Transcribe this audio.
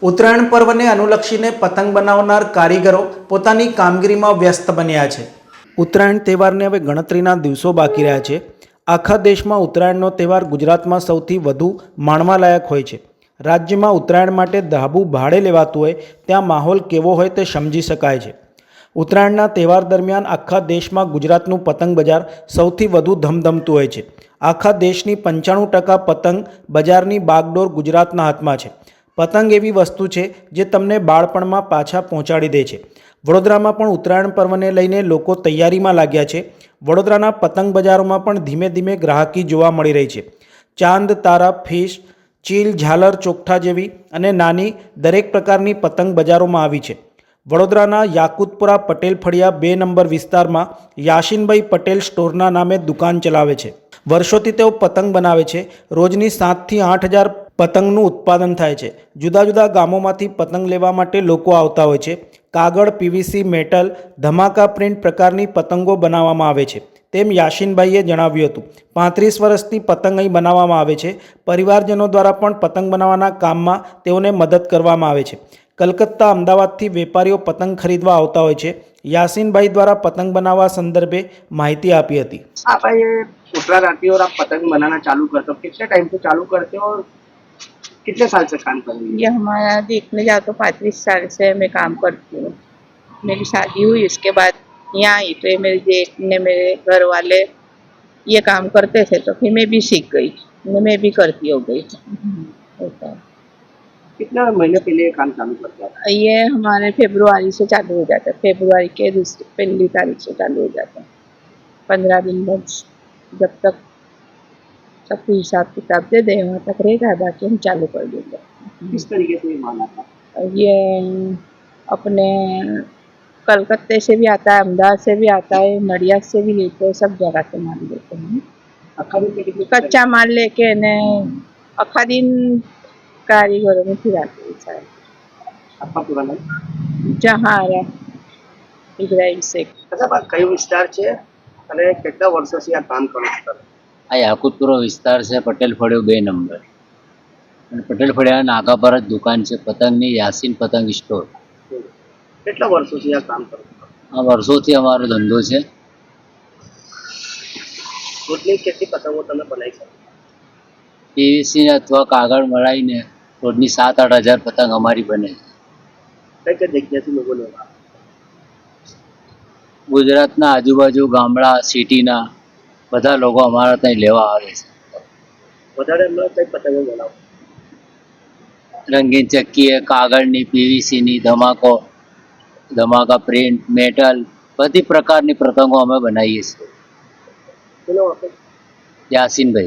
ઉત્તરાયણ પર્વને અનુલક્ષીને પતંગ બનાવનાર કારીગરો પોતાની કામગીરીમાં વ્યસ્ત બન્યા છે। ઉત્તરાયણ તહેવારને હવે ગણતરીના દિવસો બાકી રહ્યા છે। આખા દેશમાં ઉત્તરાયણનો તહેવાર ગુજરાતમાં સૌથી વધુ માણવાલાયક હોય છે। રાજ્યમાં ઉત્તરાયણ માટે ધાબુ ભાડે લેવાતું હોય ત્યાં માહોલ કેવો હોય તે સમજી શકાય છે। ઉત્તરાયણના તહેવાર દરમિયાન આખા દેશમાં ગુજરાતનું પતંગ બજાર સૌથી વધુ ધમધમતું હોય છે। આખા દેશની 95% પતંગ બજારની બાગડોર ગુજરાતના હાથમાં છે। પતંગ એવી વસ્તુ છે જે તમને બાળપણમાં પાછા પહોંચાડી દે છે। વડોદરામાં પણ ઉત્તરાયણ પર્વને લઈને લોકો તૈયારીમાં લાગ્યા છે। વડોદરાના પતંગ બજારોમાં પણ ધીમે ધીમે ગ્રાહકી જોવા મળી રહી છે। ચાંદ, તારા, ફિશ, ચીલ, ઝાલર, ચોકઠા જેવી અને નાની દરેક પ્રકારની પતંગ બજારોમાં આવી છે। વડોદરાના યાકુતપુરા પટેલ ફળિયા 2 નંબર વિસ્તારમાં યાસીનભાઈ પટેલ સ્ટોરના નામે દુકાન ચલાવે છે। વર્ષોથી તેઓ પતંગ બનાવે છે। રોજની 7,000 થી 8,000 પતંગનું ઉત્પાદન થાય છે। જુદા જુદા ગામોમાંથી પતંગ લેવા માટે લોકો આવતા હોય છે। કાગળ, પીવીસી, મેટલ, ધમાકા પ્રિન્ટ પ્રકારની પતંગો બનાવવામાં આવે છે તેમ યાસીનભાઈએ જણાવ્યું હતું। 35 વર્ષથી પતંગ અહીં બનાવવામાં આવે છે। પરિવારજનો દ્વારા પણ પતંગ બનાવવાના કામમાં તેઓને મદદ કરવામાં આવે છે। કલકત્તા, અમદાવાદથી વેપારીઓ પતંગ ખરીદવા આવતા હોય છે। यासीन भाई द्वारा पतंग बनावा संदर्भे माहिती आपी थी। आप ये उत्तरायण आती है और आप पतंग बनाना चालू करते हो, कितने टाइम से चालू करते हो और कितने साल से काम कर रही हो? ये हमारा देखने जाओ तो 35 साल से मैं काम करती हूँ। मेरी शादी हुई, इसके बाद यहाँ आई तो ये मेरे जेठ ने मेरे घर वाले ये काम करते थे तो फिर मैं भी सीख गई, मैं भी करती हो गई। ऐसा है। कितना महीने पहले ये काम चालू करते हो? ये हमारे फरवरी से चालू हो जाता है। फरवरी के पहली तारीख से चालू हो जाता है। 15 दिन बाद जब तक सब हिसाब किताब दे दे वहाँ तक रहेगा, बाकी हम चालू कर देंगे। किस तरीके से ये माल आता है? ये अपने कलकत्ते से भी आता है, अहमदाबाद से भी आता है, नडियाद से भी लेते हैं, सब जगह से माल लेते हैं। अखा दिन में कितने कच्चा माल लेके ने आखा दिन कारीगरों में फिराते हैं सारे। आपका पूरा नाम? जहाँ इब्राहिम शेख। अच्छा, बात कई विस्तार છે અને કેટલા વર્ષોથી આ કામ કરો છો? આ યાકુતપુરા વિસ્તાર છે, પટેલ ફળિયો 2 નંબર અને પટેલ ફળિયા નાકા પર જ દુકાન છે પતંગની, યાસીન પતંગ સ્ટોર। કેટલા વર્ષોથી આ કામ કરો છો? આ વર્ષોથી અમારો ધંધો છે। રોજની કેટલી પતંગો તમે બનાવી શકો? પીવીસી અથવા કાગળ મળાઈને રોજની 7-8 હજાર પતંગ અમારી બને છે। કઈ કઈ જગ્યાથી લોકો લેવા આવે? ગુજરાતના આજુબાજુ ગામડા, સિટીના બધા લોકો અમારા ત્યાં લેવા આવે છે। વધારે હમણાં કઈ પતંગો બનાવો? રંગીન ચક્કી, કાગળની, પીવીસીની, ધમાકા પ્રિન્ટ, મેટલ, બધી પ્રકારની પતંગો અમે બનાવીએ છીએ। ચલો આપણે યાસીનભાઈ।